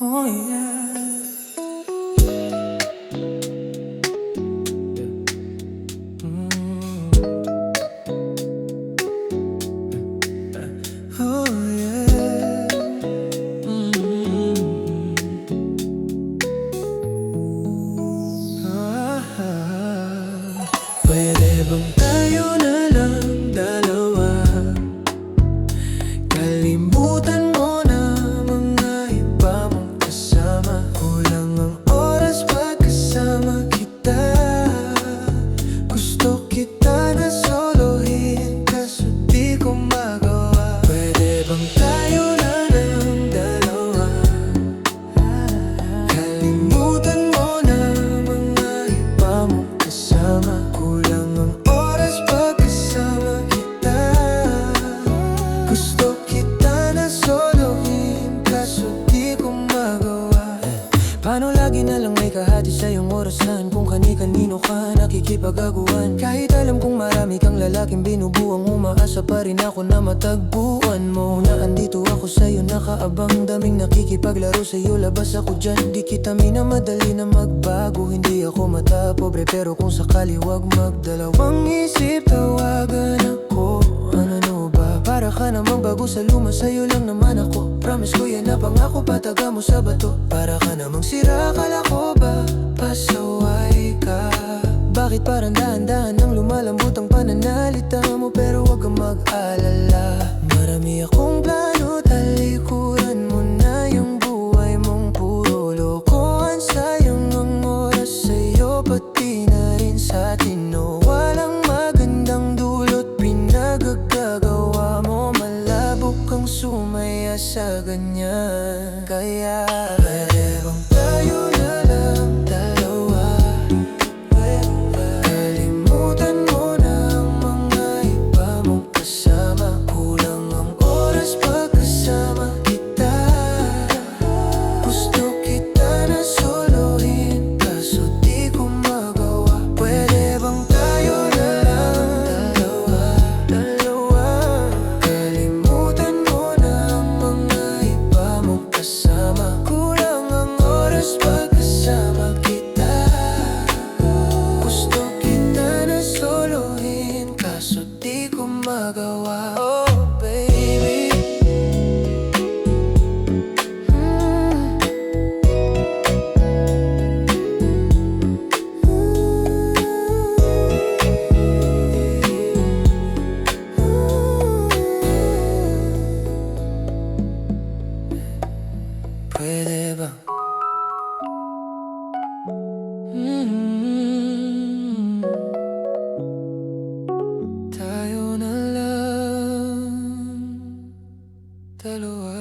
Oh yeah. Oh yeah. Pwede bang tayo na lang dalawa? Kalimutan mo na mga iba mong kasama. Kulang ang oras pagkasama kita. Gusto kita na solohin, kaso di ko magawa. Pwede bang tayo na lang dalawa? Kalimutan mo na mga iba mong kasama. Kulang ang oras pagkasama kita. Gusto kita na solohin, kaso di ko magawa. Paano lagi na lang may kahati sa iyong orasan? Kung kani-kanino ka nakikipag-aguan. Kahit alam kong marami kang lalaking binubuang, umaasa pa rin ako na matagpuan mo. Na andito ako sa'yo nakaabang, daming nakikipaglaro sa'yo, labas ako dyan. Di kita minamadali na magbago, hindi ako matapobre, pero kung sakali wag magdalawang isip, tawagan ako. Ano ba? Para ka namang bago sa luma, sa'yo lang naman ako. Promise ko yan na pangako, pataga mo sa bato. Para ka namang sira, akala ko ba pasaway ka? Bakit parang dahan-dahan nang lumalambot ang pananalita mo? Pero wag kang mag-alala, marami akong plano, talikuran mo na yung buhay mong puro lokohan. Sayang ang oras sa'yo, pati na rin sa atin, no? Walang magandang dulot, pinagagagawa mo. Malabo kang sumaya sa ganyan. Kaya pwede bang tayo na lang dalawa? Kalimutan mo na ang mga iba mong kasama. Kulang ang oras pagkasama kita. Gusto kita na solohin, kaso di ko magawa. Pwede bang tayo na lang dalawa? Kalimutan mo na ang mga iba mong kasama. Kulang ang oras pagkasama kita. Gusto kita na solohin, kaso di ko magawa. Oh baby, pwede ba? Tayo na lang dalawa.